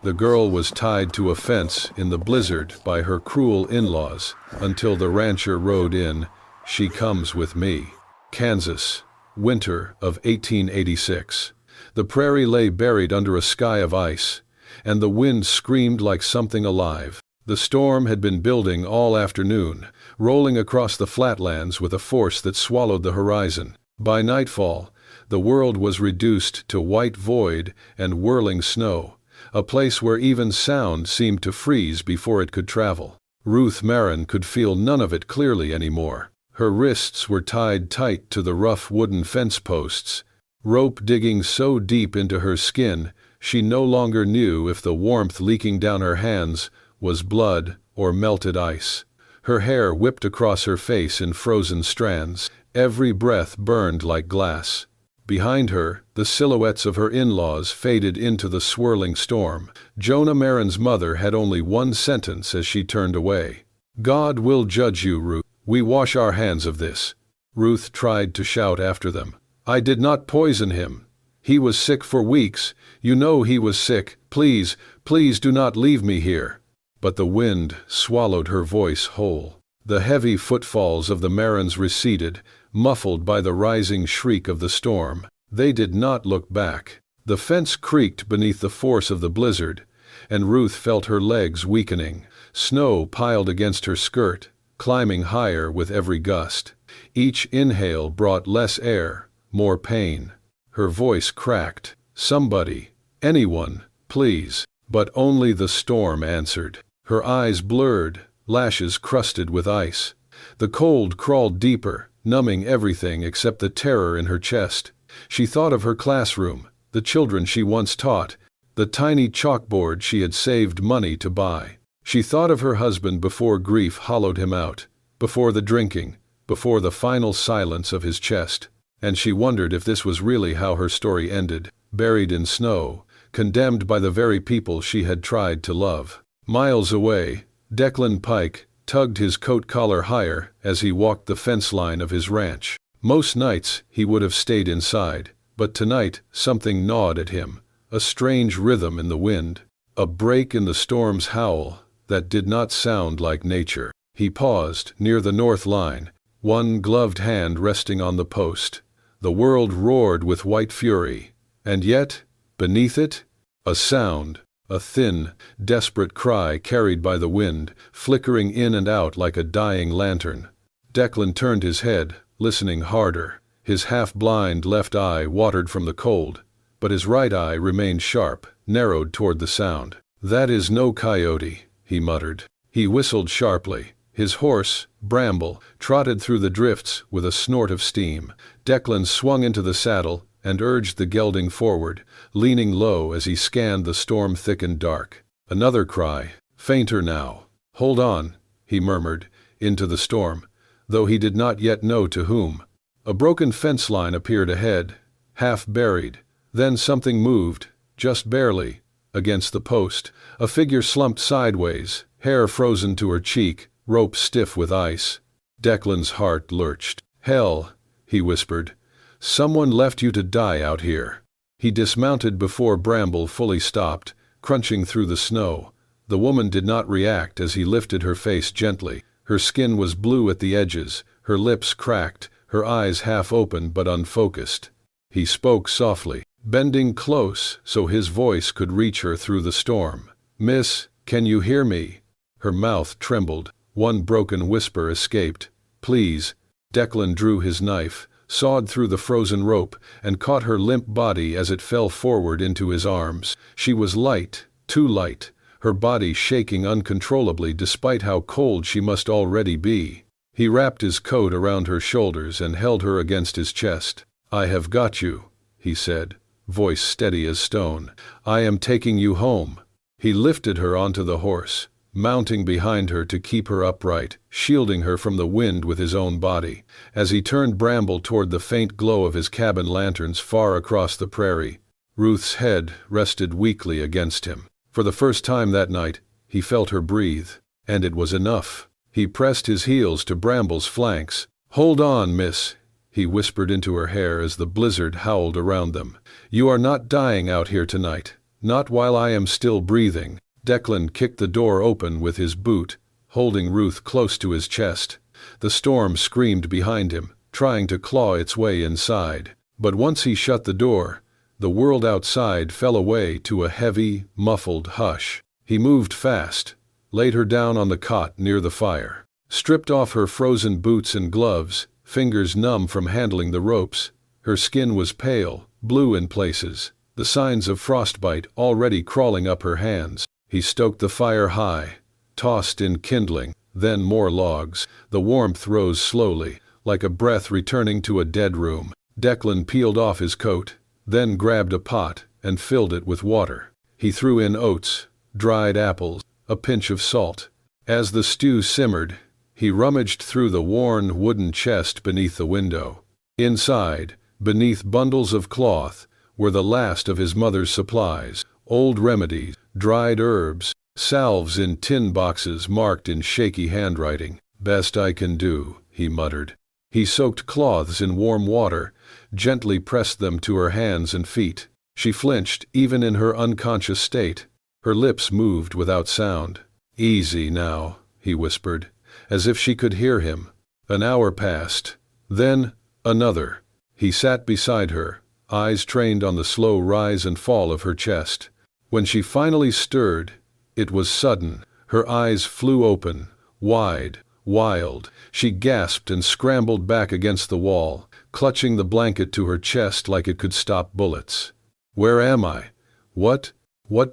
The girl was tied to a fence in the blizzard by her cruel in-laws until the rancher rode in. She comes with me. Kansas, winter of 1886. The prairie lay buried under a sky of ice, and the wind screamed like something alive. The storm had been building all afternoon, rolling across the flatlands with a force that swallowed the horizon. By nightfall, the world was reduced to white void and whirling snow, a place where even sound seemed to freeze before it could travel. Ruth Marin could feel none of it clearly anymore. Her wrists were tied tight to the rough wooden fence posts, rope digging so deep into her skin she no longer knew if the warmth leaking down her hands was blood or melted ice. Her hair whipped across her face in frozen strands. Every breath burned like glass. Behind her, the silhouettes of her in-laws faded into the swirling storm. Jonah Marin's mother had only one sentence as she turned away. "God will judge you, Ruth. We wash our hands of this." Ruth tried to shout after them. "I did not poison him. He was sick for weeks. You know he was sick. Please, please do not leave me here." But the wind swallowed her voice whole. The heavy footfalls of the Marins receded, muffled by the rising shriek of the storm. They did not look back. The fence creaked beneath the force of the blizzard, and Ruth felt her legs weakening. Snow piled against her skirt, climbing higher with every gust. Each inhale brought less air, more pain. Her voice cracked. "Somebody, anyone, please." But only the storm answered. Her eyes blurred, lashes crusted with ice. The cold crawled deeper, numbing everything except the terror in her chest. She thought of her classroom, the children she once taught, the tiny chalkboard she had saved money to buy. She thought of her husband before grief hollowed him out, before the drinking, before the final silence of his chest. And she wondered if this was really how her story ended, buried in snow, condemned by the very people she had tried to love. Miles away, Declan Pike tugged his coat collar higher as he walked the fence line of his ranch. Most nights he would have stayed inside, but tonight something gnawed at him, a strange rhythm in the wind, a break in the storm's howl that did not sound like nature. He paused near the north line, one gloved hand resting on the post. The world roared with white fury, and yet, beneath it, a sound, a thin, desperate cry carried by the wind, flickering in and out like a dying lantern. Declan turned his head, listening harder. His half-blind left eye watered from the cold, but his right eye remained sharp, narrowed toward the sound. "That is no coyote," he muttered. He whistled sharply. His horse, Bramble, trotted through the drifts with a snort of steam. Declan swung into the saddle and urged the gelding forward, leaning low as he scanned the storm-thickened dark. Another cry, fainter now. "Hold on," he murmured, into the storm, though he did not yet know to whom. A broken fence line appeared ahead, half buried. Then something moved, just barely, against the post. A figure slumped sideways, hair frozen to her cheek, rope stiff with ice. Declan's heart lurched. "Hell," he whispered. "Someone left you to die out here." He dismounted before Bramble fully stopped, crunching through the snow. The woman did not react as he lifted her face gently. Her skin was blue at the edges, her lips cracked, her eyes half open but unfocused. He spoke softly, bending close so his voice could reach her through the storm. "Miss, can you hear me?" Her mouth trembled. One broken whisper escaped. "Please." Declan drew his knife, sawed through the frozen rope, and caught her limp body as it fell forward into his arms. She was light, too light, her body shaking uncontrollably despite how cold she must already be. He wrapped his coat around her shoulders and held her against his chest. "I have got you," he said, voice steady as stone. "I am taking you home." He lifted her onto the horse, mounting behind her to keep her upright, shielding her from the wind with his own body. As he turned Bramble toward the faint glow of his cabin lanterns far across the prairie, Ruth's head rested weakly against him. For the first time that night, he felt her breathe, and it was enough. He pressed his heels to Bramble's flanks. "Hold on, miss," he whispered into her hair as the blizzard howled around them. "You are not dying out here tonight. Not while I am still breathing. Declan kicked the door open with his boot, holding Ruth close to his chest. The storm screamed behind him, trying to claw its way inside. But once he shut the door, the world outside fell away to a heavy, muffled hush. He moved fast, laid her down on the cot near the fire, stripped off her frozen boots and gloves, fingers numb from handling the ropes. Her skin was pale, blue in places, the signs of frostbite already crawling up her hands. He stoked the fire high, tossed in kindling, then more logs. The warmth rose slowly, like a breath returning to a dead room. Declan peeled off his coat, then grabbed a pot and filled it with water. He threw in oats, dried apples, a pinch of salt. As the stew simmered, he rummaged through the worn wooden chest beneath the window. Inside, beneath bundles of cloth, were the last of his mother's supplies, old remedies, dried herbs, salves in tin boxes marked in shaky handwriting. "Best I can do," he muttered. He soaked cloths in warm water, gently pressed them to her hands and feet. She flinched even in her unconscious state. Her lips moved without sound. "Easy now," he whispered, as if she could hear him. An hour passed. Then another. He sat beside her, eyes trained on the slow rise and fall of her chest. When she finally stirred, it was sudden. Her eyes flew open, wide, wild. She gasped and scrambled back against the wall, clutching the blanket to her chest like it could stop bullets. "Where am I? What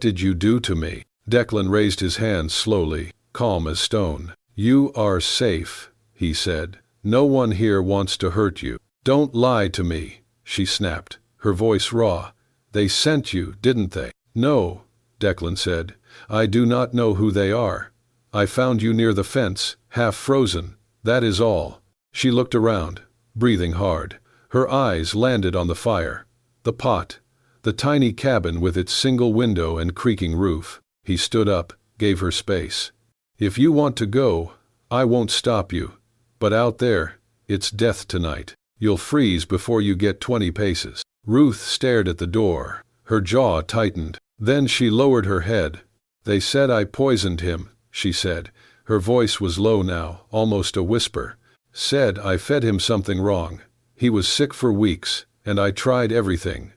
did you do to me?" Declan raised his hands slowly, calm as stone. "You are safe," he said. "No one here wants to hurt you." "Don't lie to me," she snapped, her voice raw. "They sent you, didn't they?" "No," Declan said. "I do not know who they are. I found you near the fence, half frozen. That is all." She looked around, breathing hard. Her eyes landed on the fire, the pot, the tiny cabin with its single window and creaking roof. He stood up, gave her space. "If you want to go, I won't stop you. But out there, it's death tonight. You'll freeze before you get 20 paces." Ruth stared at the door, her jaw tightened. Then she lowered her head. "They said I poisoned him," she said. Her voice was low now, almost a whisper. "Said I fed him something wrong. He was sick for weeks, and I tried everything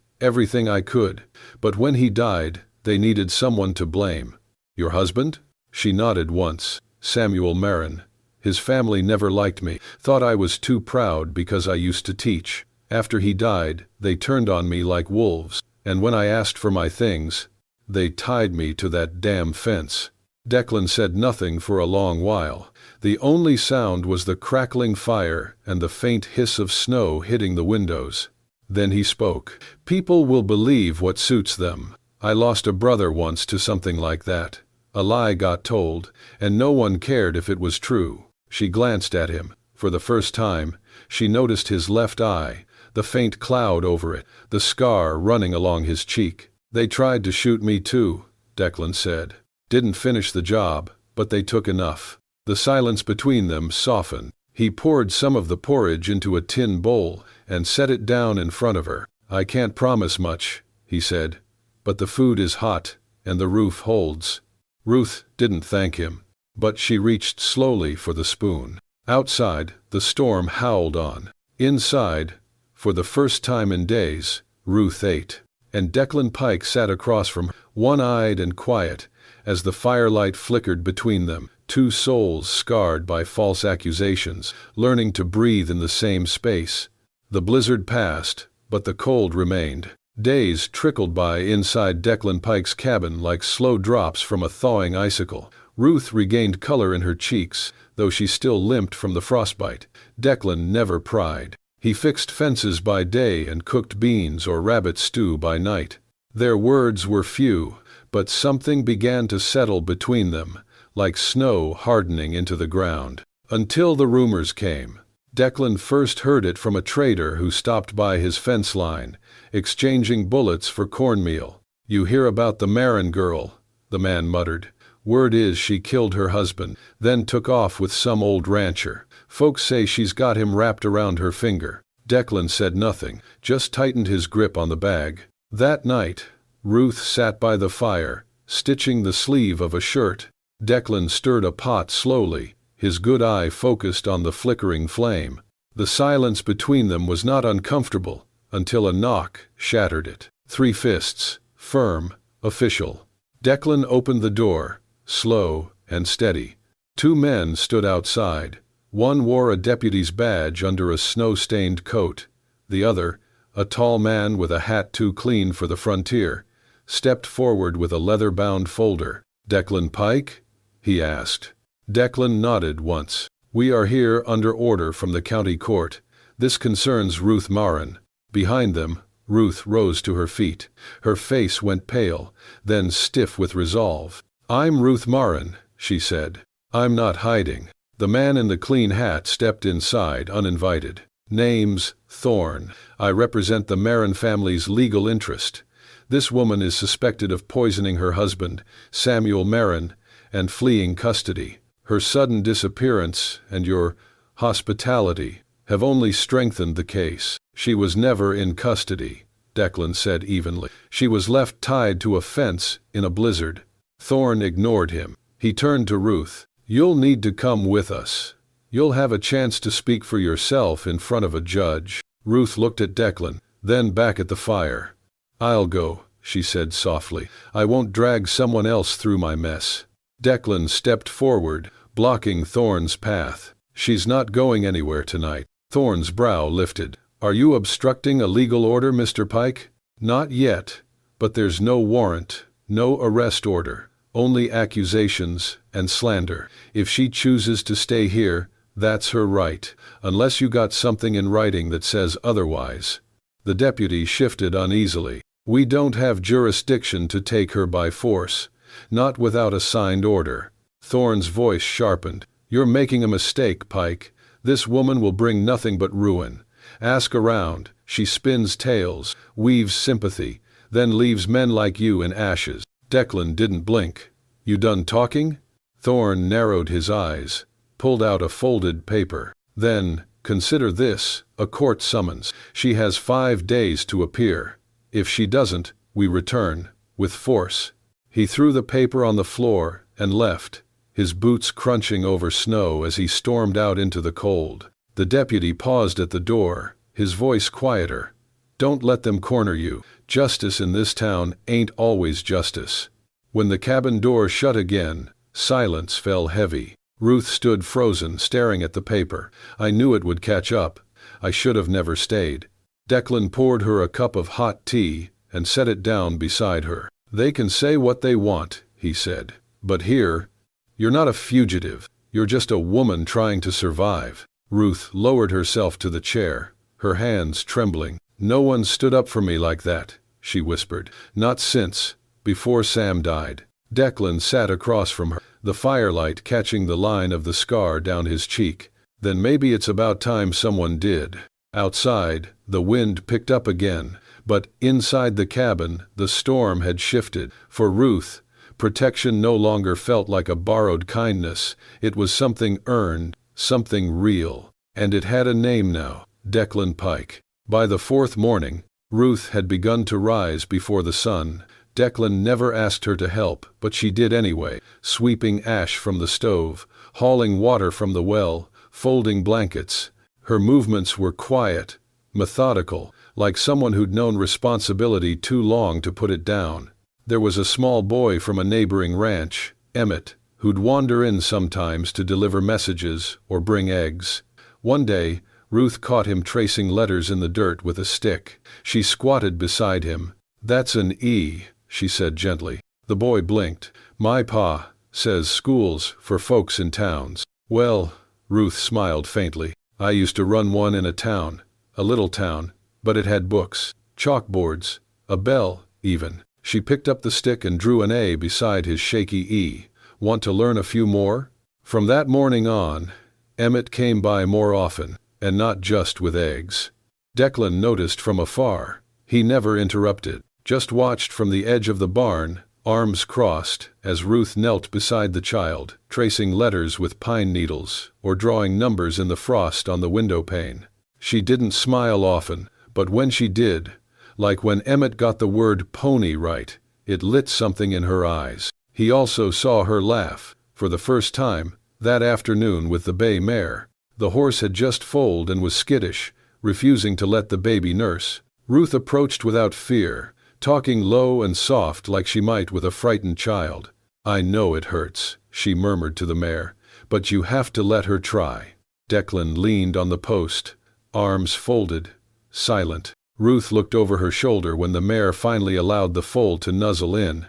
I could. But when he died, they needed someone to blame." "Your husband?" She nodded once. "Samuel Marin. His family never liked me, thought I was too proud because I used to teach. After he died, they turned on me like wolves, and when I asked for my things, they tied me to that damn fence." Declan said nothing for a long while. The only sound was the crackling fire and the faint hiss of snow hitting the windows. Then he spoke. "People will believe what suits them. I lost a brother once to something like that. A lie got told, and no one cared if it was true." She glanced at him. For the first time, she noticed his left eye, the faint cloud over it, the scar running along his cheek. "They tried to shoot me too," Declan said. "Didn't finish the job, but they took enough." The silence between them softened. He poured some of the porridge into a tin bowl and set it down in front of her. "I can't promise much," he said, "but the food is hot, and the roof holds." Ruth didn't thank him, but she reached slowly for the spoon. Outside, the storm howled on. Inside, for the first time in days, Ruth ate. And Declan Pike sat across from her, one-eyed and quiet, as the firelight flickered between them, two souls scarred by false accusations, learning to breathe in the same space. The blizzard passed, but the cold remained. Days trickled by inside Declan Pike's cabin like slow drops from a thawing icicle. Ruth regained color in her cheeks, though she still limped from the frostbite. Declan never pried. He fixed fences by day and cooked beans or rabbit stew by night. Their words were few, but something began to settle between them, like snow hardening into the ground. Until the rumors came. Declan first heard it from a trader who stopped by his fence line, exchanging bullets for cornmeal. "You hear about the Marin girl," the man muttered. "Word is she killed her husband, then took off with some old rancher. Folks say she's got him wrapped around her finger." Declan said nothing, just tightened his grip on the bag. That night, Ruth sat by the fire, stitching the sleeve of a shirt. Declan stirred a pot slowly, his good eye focused on the flickering flame. The silence between them was not uncomfortable, until a knock shattered it. 3 fists, firm, official. Declan opened the door, slow and steady. 2 men stood outside. One wore a deputy's badge under a snow-stained coat. The other, a tall man with a hat too clean for the frontier, stepped forward with a leather-bound folder. "Declan Pike?" he asked. Declan nodded once. "We are here under order from the county court. This concerns Ruth Marin." Behind them, Ruth rose to her feet. Her face went pale, then stiff with resolve. "I'm Ruth Marin," she said. "I'm not hiding." The man in the clean hat stepped inside uninvited. "Name's Thorne. I represent the Marin family's legal interest. This woman is suspected of poisoning her husband, Samuel Marin, and fleeing custody. Her sudden disappearance and your hospitality have only strengthened the case." "She was never in custody," Declan said evenly. "She was left tied to a fence in a blizzard." Thorne ignored him. He turned to Ruth. "You'll need to come with us. You'll have a chance to speak for yourself in front of a judge." Ruth looked at Declan, then back at the fire. "I'll go," she said softly. "I won't drag someone else through my mess." Declan stepped forward, blocking Thorne's path. "She's not going anywhere tonight." Thorne's brow lifted. "Are you obstructing a legal order, Mr. Pike?" "Not yet, but there's no warrant, no arrest order, only accusations and slander. If she chooses to stay here, that's her right, unless you got something in writing that says otherwise." The deputy shifted uneasily. "We don't have jurisdiction to take her by force, not without a signed order." Thorne's voice sharpened. "You're making a mistake, Pike. This woman will bring nothing but ruin. Ask around. She spins tales, weaves sympathy, then leaves men like you in ashes." Declan didn't blink. "You done talking?" Thorne narrowed his eyes, pulled out a folded paper. "Then, consider this, a court summons. She has 5 days to appear. If she doesn't, we return, with force." He threw the paper on the floor and left, his boots crunching over snow as he stormed out into the cold. The deputy paused at the door, his voice quieter. "Don't let them corner you. Justice in this town ain't always justice." When the cabin door shut again, silence fell heavy. Ruth stood frozen, staring at the paper. "I knew it would catch up. I should have never stayed." Declan poured her a cup of hot tea and set it down beside her. "They can say what they want," he said. "But here, you're not a fugitive. You're just a woman trying to survive." Ruth lowered herself to the chair, her hands trembling. "No one stood up for me like that," she whispered. "Not since, before Sam died." Declan sat across from her, the firelight catching the line of the scar down his cheek. "Then maybe it's about time someone did." Outside, the wind picked up again, but inside the cabin, the storm had shifted. For Ruth, protection no longer felt like a borrowed kindness. It was something earned, something real. And it had a name now, Declan Pike. By the 4th morning, Ruth had begun to rise before the sun. Declan never asked her to help, but she did anyway, sweeping ash from the stove, hauling water from the well, folding blankets. Her movements were quiet, methodical, like someone who'd known responsibility too long to put it down. There was a small boy from a neighboring ranch, Emmett, who'd wander in sometimes to deliver messages or bring eggs. One day, Ruth caught him tracing letters in the dirt with a stick. She squatted beside him. "That's an E," she said gently. The boy blinked. "My pa says schools for folks in towns." "Well," Ruth smiled faintly, "I used to run one in a little town, but it had books, chalkboards, a bell, even." She picked up the stick and drew an A beside his shaky E. "Want to learn a few more?" From that morning on, Emmett came by more often, and not just with eggs. Declan noticed from afar. He never interrupted, just watched from the edge of the barn, arms crossed, as Ruth knelt beside the child, tracing letters with pine needles, or drawing numbers in the frost on the window pane. She didn't smile often, but when she did, Like when Emmett got the word pony right, it lit something in her eyes. He also saw her laugh, for the first time, that afternoon with the bay mare. The horse had just foaled and was skittish, refusing to let the baby nurse. Ruth approached without fear, talking low and soft like she might with a frightened child. "I know it hurts," she murmured to the mare, "but you have to let her try." Declan leaned on the post, arms folded, silent. Ruth looked over her shoulder when the mare finally allowed the foal to nuzzle in.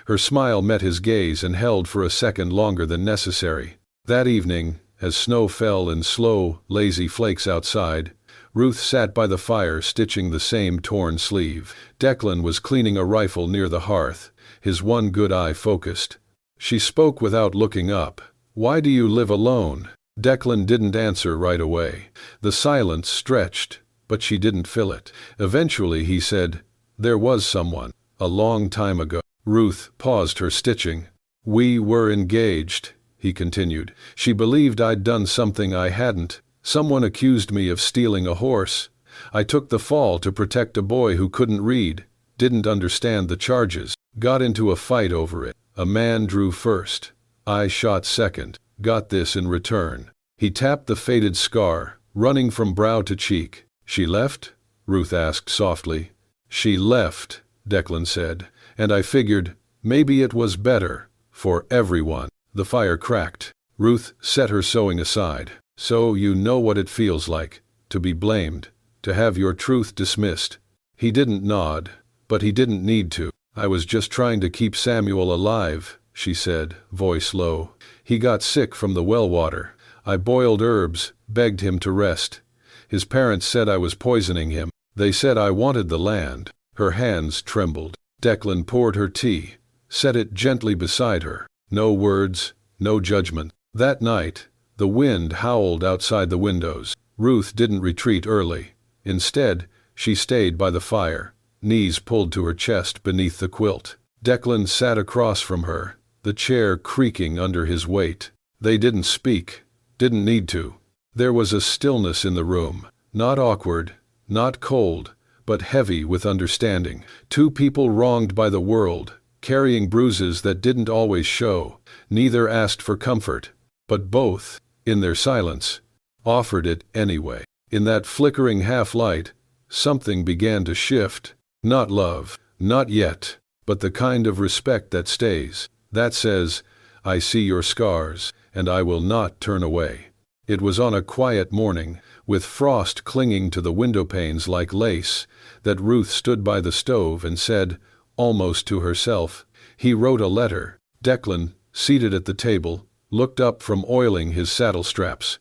Her smile met his gaze and held for a second longer than necessary. That evening, as snow fell in slow, lazy flakes outside, Ruth sat by the fire stitching the same torn sleeve. Declan was cleaning a rifle near the hearth, his one good eye focused. She spoke without looking up. "Why do you live alone?" Declan didn't answer right away. The silence stretched, but she didn't fill it. Eventually he said, "There was someone, a long time ago." Ruth paused her stitching. "We were engaged," he continued. "She believed I'd done something I hadn't. Someone accused me of stealing a horse. I took the fall to protect a boy who couldn't read, didn't understand the charges, got into a fight over it. A man drew first. I shot second, got this in return." He tapped the faded scar, running from brow to cheek. "She left?" Ruth asked softly. "She left," Declan said, "and I figured maybe it was better for everyone." The fire cracked. Ruth set her sewing aside. "So you know what it feels like, to be blamed, to have your truth dismissed." He didn't nod, but he didn't need to. "I was just trying to keep Samuel alive," she said, voice low. "He got sick from the well water. I boiled herbs, begged him to rest. His parents said I was poisoning him. They said I wanted the land." Her hands trembled. Declan poured her tea, set it gently beside her. No words, no judgment. That night, the wind howled outside the windows. Ruth didn't retreat early. Instead, she stayed by the fire, knees pulled to her chest beneath the quilt. Declan sat across from her, the chair creaking under his weight. They didn't speak, didn't need to. There was a stillness in the room, not awkward, not cold, but heavy with understanding. Two people wronged by the world, carrying bruises that didn't always show. Neither asked for comfort, but both, in their silence, offered it anyway. In that flickering half-light, something began to shift. Not love, not yet, but the kind of respect that stays, that says, "I see your scars, and I will not turn away." It was on a quiet morning, with frost clinging to the window panes like lace, that Ruth stood by the stove and said, almost to herself, "He wrote a letter." Declan, seated at the table, looked up from oiling his saddle straps.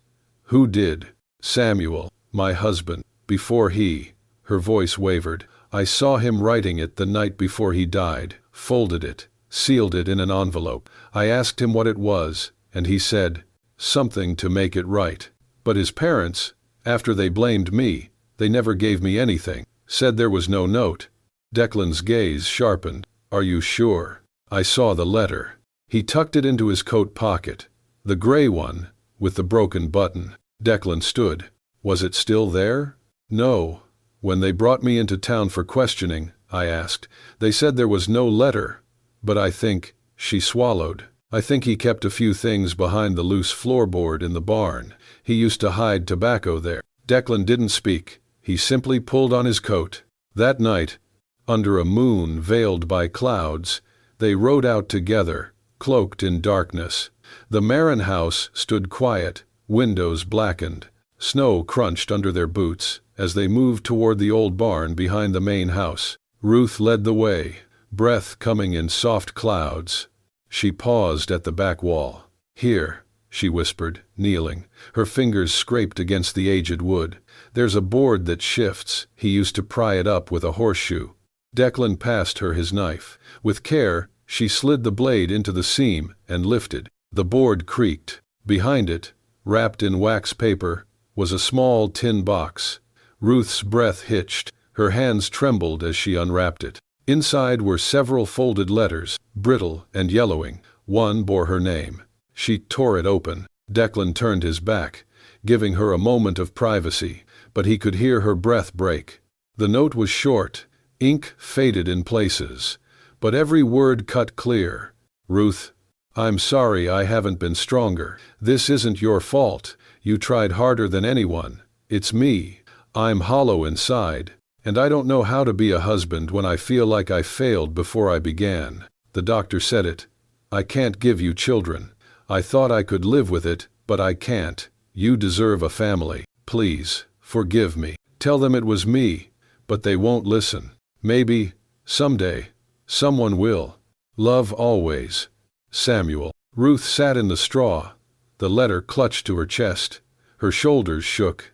"Who did?" "Samuel, my husband. Before he—" her voice wavered. "I saw him writing it the night before he died, folded it, sealed it in an envelope. I asked him what it was, and he said, something to make it right. But his parents, after they blamed me, they never gave me anything, said there was no note." Declan's gaze sharpened. "Are you sure?" "I saw the letter." He tucked it into his coat pocket, the gray one, with the broken button. Declan stood. "Was it still there?" "No. When they brought me into town for questioning, I asked. They said there was no letter. But I think," she swallowed, "I think he kept a few things behind the loose floorboard in the barn. He used to hide tobacco there." Declan didn't speak. He simply pulled on his coat. That night, under a moon veiled by clouds, they rode out together, cloaked in darkness. The Marin house stood quiet, windows blackened. Snow crunched under their boots as they moved toward the old barn behind the main house. Ruth led the way, breath coming in soft clouds. She paused at the back wall. "Here," she whispered, kneeling. Her fingers scraped against the aged wood. "There's a board that shifts. He used to pry it up with a horseshoe." Declan passed her his knife. With care, she slid the blade into the seam and lifted. The board creaked. Behind it, wrapped in wax paper, was a small tin box. Ruth's breath hitched. Her hands trembled as she unwrapped it. Inside were several folded letters, brittle and yellowing. One bore her name. She tore it open. Declan turned his back, giving her a moment of privacy, but he could hear her breath break. The note was short, Ink faded in places, but every word cut clear. Ruth, I'm sorry I haven't been stronger. This isn't your fault. You tried harder than anyone. It's me. I'm hollow inside, and I don't know how to be a husband when I feel like I failed before I began. The doctor said it. I can't give you children. I thought I could live with it, but I can't. You deserve a family. Please, forgive me. Tell them it was me, but they won't listen. Maybe, someday, someone will. Love always. Samuel. Ruth sat in the straw, the letter clutched to her chest. Her shoulders shook.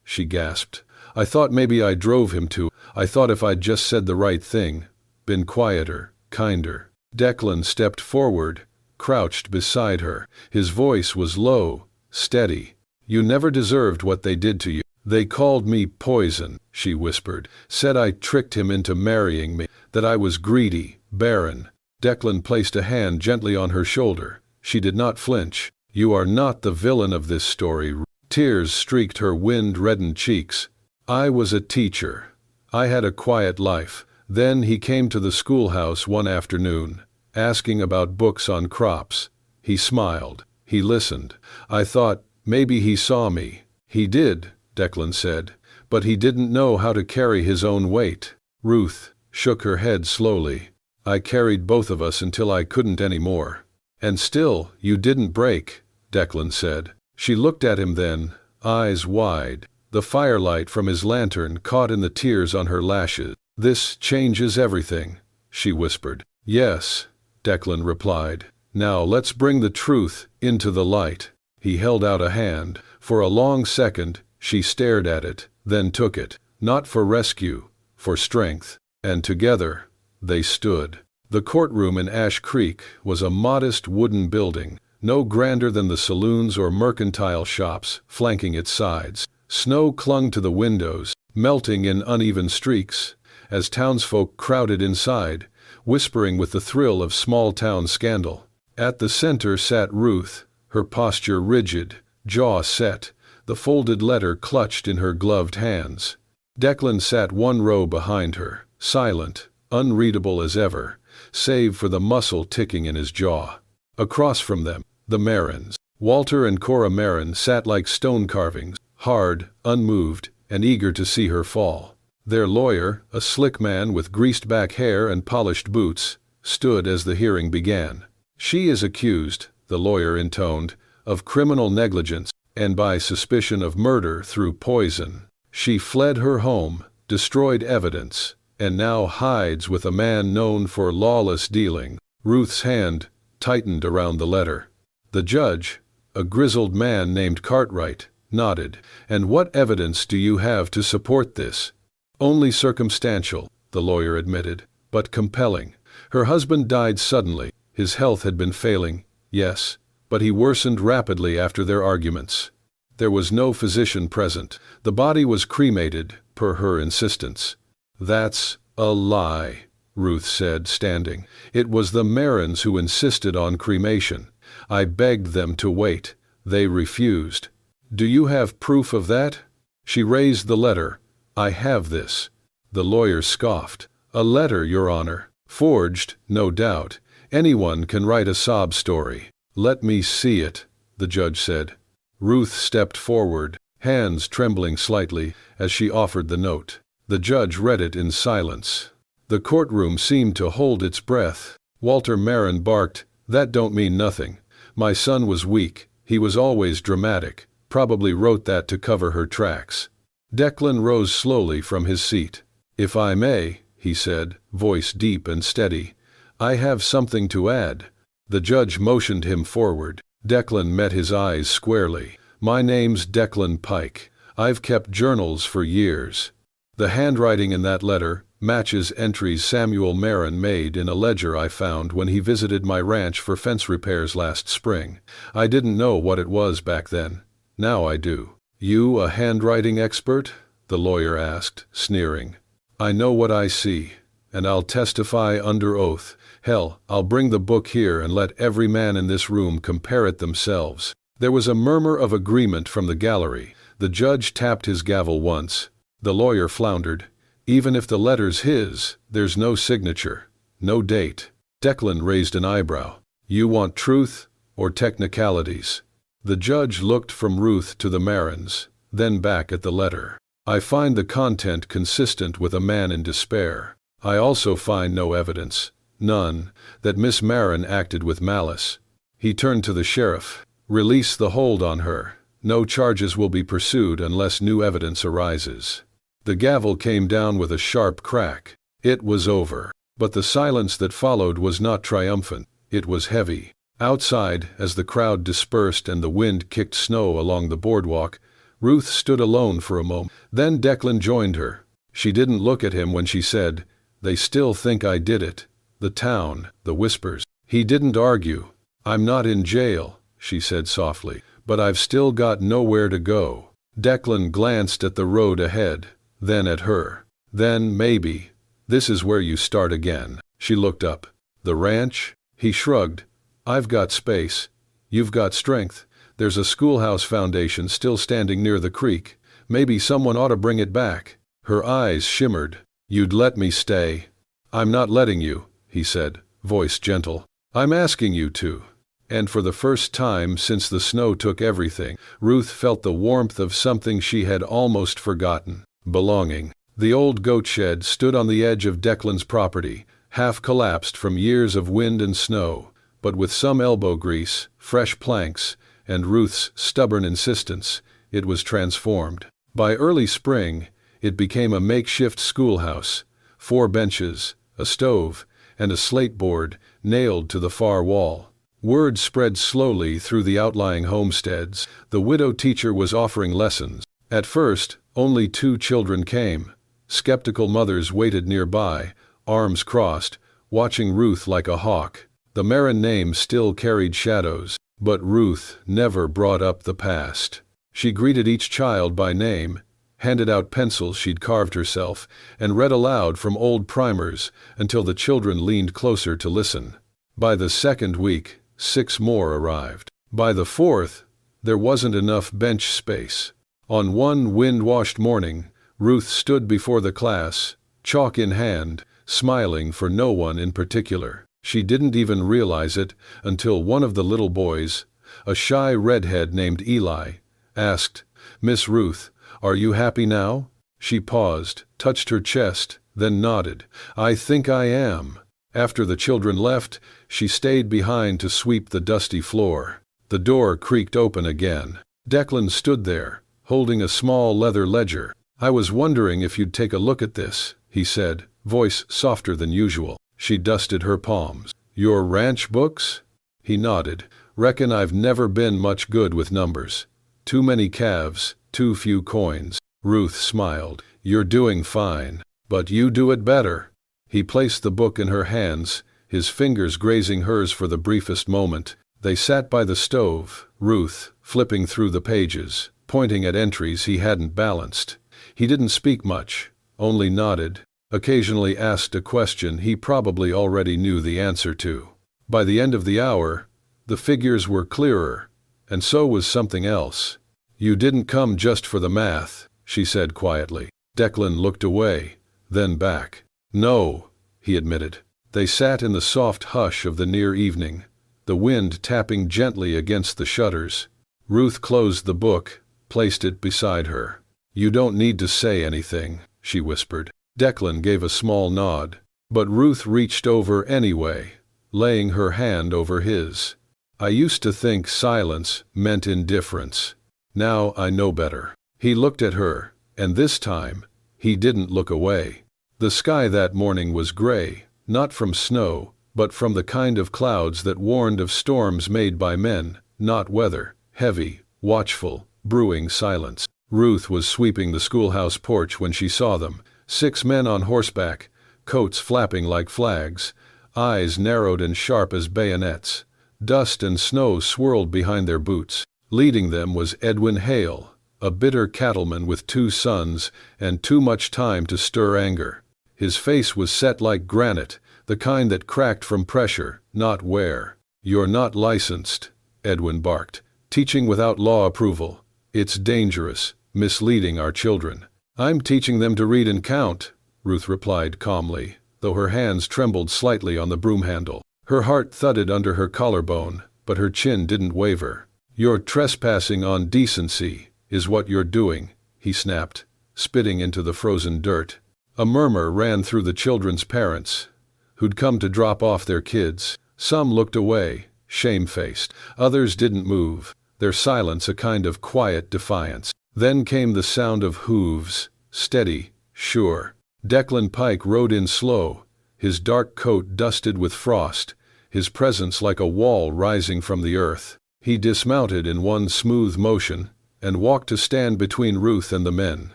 She gasped. I thought maybe I drove him to. I thought if I'd just said the right thing, been quieter, kinder. Declan stepped forward, crouched beside her. His voice was low, steady. You never deserved what they did to you. They called me poison, she whispered. Said I tricked him into marrying me, that I was greedy, barren. Declan placed a hand gently on her shoulder. She did not flinch. You are not the villain of this story. Tears streaked her wind-reddened cheeks. I was a teacher. I had a quiet life. Then he came to the schoolhouse one afternoon, asking about books on crops. He smiled. He listened. I thought, maybe he saw me. He did, Declan said, but he didn't know how to carry his own weight. Ruth shook her head slowly. I carried both of us until I couldn't anymore. And still, you didn't break, Declan said. She looked at him then, eyes wide. The firelight from his lantern caught in the tears on her lashes. This changes everything, she whispered. Yes, Declan replied. Now let's bring the truth into the light. He held out a hand. For a long second, she stared at it, then took it. Not for rescue, for strength. And together, they stood. The courtroom in Ash Creek was a modest wooden building, no grander than the saloons or mercantile shops flanking its sides. Snow clung to the windows, melting in uneven streaks, as townsfolk crowded inside, whispering with the thrill of small-town scandal. At the center sat Ruth, her posture rigid, jaw set, the folded letter clutched in her gloved hands. Declan sat one row behind her, silent, unreadable as ever, save for the muscle ticking in his jaw. Across from them, the Marins. Walter and Cora Marin sat like stone carvings, hard, unmoved, and eager to see her fall. Their lawyer, a slick man with greased-back hair and polished boots, stood as the hearing began. She is accused, the lawyer intoned, of criminal negligence, and by suspicion of murder through poison. She fled her home, destroyed evidence, and now hides with a man known for lawless dealing. Ruth's hand tightened around the letter. The judge, a grizzled man named Cartwright, nodded. And what evidence do you have to support this? Only circumstantial, the lawyer admitted, but compelling. Her husband died suddenly. His health had been failing, yes, but he worsened rapidly after their arguments. There was no physician present. The body was cremated, per her insistence. That's a lie, Ruth said, standing. It was the Marins who insisted on cremation. I begged them to wait. They refused. Do you have proof of that? She raised the letter. I have this. The lawyer scoffed. A letter, Your Honor. Forged, no doubt. Anyone can write a sob story. Let me see it, the judge said. Ruth stepped forward, hands trembling slightly, as she offered the note. The judge read it in silence. The courtroom seemed to hold its breath. Walter Marin barked, That don't mean nothing. My son was weak. He was always dramatic. Probably wrote that to cover her tracks. Declan rose slowly from his seat. If I may, he said, voice deep and steady, I have something to add. The judge motioned him forward. Declan met his eyes squarely. My name's Declan Pike. I've kept journals for years. The handwriting in that letter matches entries Samuel Marin made in a ledger I found when he visited my ranch for fence repairs last spring. I didn't know what it was back then. Now I do. You a handwriting expert? The lawyer asked, sneering. I know what I see, and I'll testify under oath. Hell, I'll bring the book here and let every man in this room compare it themselves. There was a murmur of agreement from the gallery. The judge tapped his gavel once. The lawyer floundered. Even if the letter's his, there's no signature, no date. Declan raised an eyebrow. You want truth or technicalities? The judge looked from Ruth to the Marins, then back at the letter. I find the content consistent with a man in despair. I also find no evidence, none, that Miss Marin acted with malice. He turned to the sheriff. Release the hold on her. No charges will be pursued unless new evidence arises. The gavel came down with a sharp crack. It was over. But the silence that followed was not triumphant. It was heavy. Outside, as the crowd dispersed and the wind kicked snow along the boardwalk, Ruth stood alone for a moment. Then Declan joined her. She didn't look at him when she said, "They still think I did it. The town, the whispers." He didn't argue. "I'm not in jail," she said softly, "but I've still got nowhere to go." Declan glanced at the road ahead, then at her. "Then, maybe, this is where you start again." She looked up. "The ranch?" He shrugged. "I've got space. You've got strength. There's a schoolhouse foundation still standing near the creek. Maybe someone ought to bring it back." Her eyes shimmered. "You'd let me stay." "I'm not letting you," he said, voice gentle. "I'm asking you to." And for the first time since the snow took everything, Ruth felt the warmth of something she had almost forgotten: belonging. The old goat shed stood on the edge of Declan's property, half collapsed from years of wind and snow, but with some elbow grease, fresh planks, and Ruth's stubborn insistence, it was transformed. By early spring, it became a makeshift schoolhouse: 4 benches, a stove, and a slate board nailed to the far wall. Word spread slowly through the outlying homesteads. The widow teacher was offering lessons. At first, only 2 children came. Skeptical mothers waited nearby, arms crossed, watching Ruth like a hawk. The Marin name still carried shadows, but Ruth never brought up the past. She greeted each child by name, handed out pencils she'd carved herself, and read aloud from old primers until the children leaned closer to listen. By the 2nd week, 6 more arrived. By the 4th, there wasn't enough bench space. On one wind-washed morning, Ruth stood before the class, chalk in hand, smiling for no one in particular. She didn't even realize it until one of the little boys, a shy redhead named Eli, asked, "Miss Ruth, are you happy now?" She paused, touched her chest, then nodded. "I think I am." After the children left, she stayed behind to sweep the dusty floor. The door creaked open again. Declan stood there, holding a small leather ledger. "I was wondering if you'd take a look at this," he said, voice softer than usual. She dusted her palms. "Your ranch books?" He nodded. "Reckon I've never been much good with numbers. Too many calves, too few coins." Ruth smiled. "You're doing fine. But you do it better." He placed the book in her hands, his fingers grazing hers for the briefest moment. They sat by the stove, Ruth, flipping through the pages, pointing at entries he hadn't balanced. He didn't speak much, only nodded, occasionally asked a question he probably already knew the answer to. By the end of the hour, the figures were clearer, and so was something else. "You didn't come just for the math," she said quietly. Declan looked away, then back. "No," he admitted. They sat in the soft hush of the near evening, the wind tapping gently against the shutters. Ruth closed the book, placed it beside her. "You don't need to say anything," she whispered. Declan gave a small nod, but Ruth reached over anyway, laying her hand over his. "I used to think silence meant indifference. Now I know better." He looked at her, and this time, he didn't look away. The sky that morning was gray, not from snow, but from the kind of clouds that warned of storms made by men, not weather, heavy, watchful, brewing silence. Ruth was sweeping the schoolhouse porch when she saw them. 6 men on horseback, coats flapping like flags, eyes narrowed and sharp as bayonets. Dust and snow swirled behind their boots. Leading them was Edwin Hale, a bitter cattleman with 2 sons and too much time to stir anger. His face was set like granite, the kind that cracked from pressure, not wear. "You're not licensed," Edwin barked. "Teaching without law approval. It's dangerous, misleading our children." "I'm teaching them to read and count," Ruth replied calmly, though her hands trembled slightly on the broom handle. Her heart thudded under her collarbone, but her chin didn't waver. "You're trespassing on decency, is what you're doing," he snapped, spitting into the frozen dirt. A murmur ran through the children's parents, who'd come to drop off their kids. Some looked away, shamefaced. Others didn't move, their silence a kind of quiet defiance. Then came the sound of hooves, steady, sure. Declan Pike rode in slow, his dark coat dusted with frost, his presence like a wall rising from the earth. He dismounted in one smooth motion and walked to stand between Ruth and the men.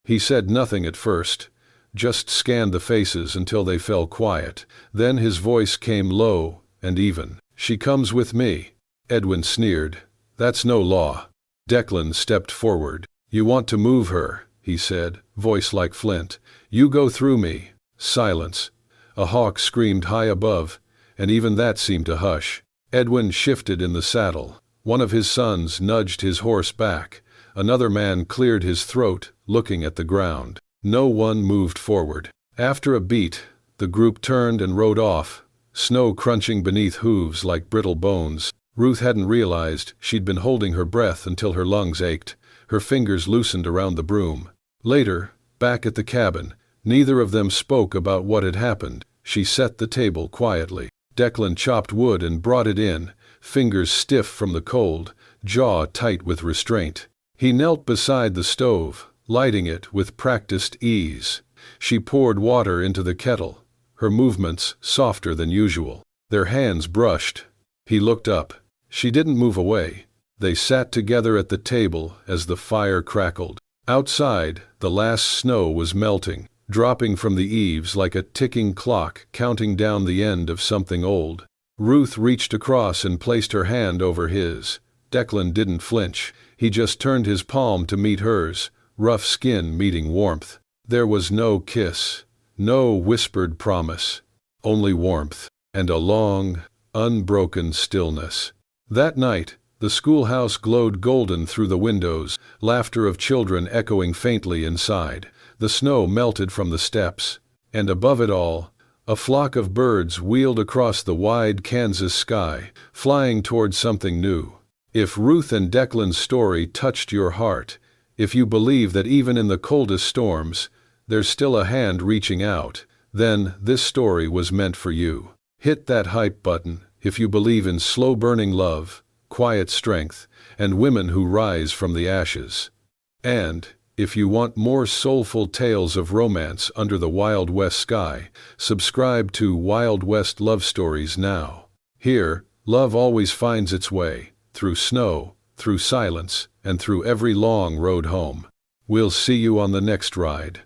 He said nothing at first, just scanned the faces until they fell quiet. Then his voice came low and even. "She comes with me." Edwin sneered. "That's no law." Declan stepped forward. "You want to move her," he said, voice like flint. "You go through me." Silence. A hawk screamed high above, and even that seemed to hush. Edwin shifted in the saddle. One of his sons nudged his horse back. Another man cleared his throat, looking at the ground. No one moved forward. After a beat, the group turned and rode off, snow crunching beneath hooves like brittle bones. Ruth hadn't realized she'd been holding her breath until her lungs ached. Her fingers loosened around the broom. Later, back at the cabin, neither of them spoke about what had happened. She set the table quietly. Declan chopped wood and brought it in, fingers stiff from the cold, jaw tight with restraint. He knelt beside the stove, lighting it with practiced ease. She poured water into the kettle, her movements softer than usual. Their hands brushed. He looked up. She didn't move away. They sat together at the table as the fire crackled. Outside, the last snow was melting, dropping from the eaves like a ticking clock counting down the end of something old. Ruth reached across and placed her hand over his. Declan didn't flinch. He just turned his palm to meet hers, rough skin meeting warmth. There was no kiss, no whispered promise, only warmth, and a long, unbroken stillness. That night, the schoolhouse glowed golden through the windows, laughter of children echoing faintly inside. The snow melted from the steps, and above it all, a flock of birds wheeled across the wide Kansas sky, flying toward something new. If Ruth and Declan's story touched your heart, if you believe that even in the coldest storms, there's still a hand reaching out, then this story was meant for you. Hit that hype button if you believe in slow-burning love, quiet strength, and women who rise from the ashes. And, if you want more soulful tales of romance under the Wild West sky, subscribe to Wild West Love Stories now. Here, love always finds its way, through snow, through silence, and through every long road home. We'll see you on the next ride.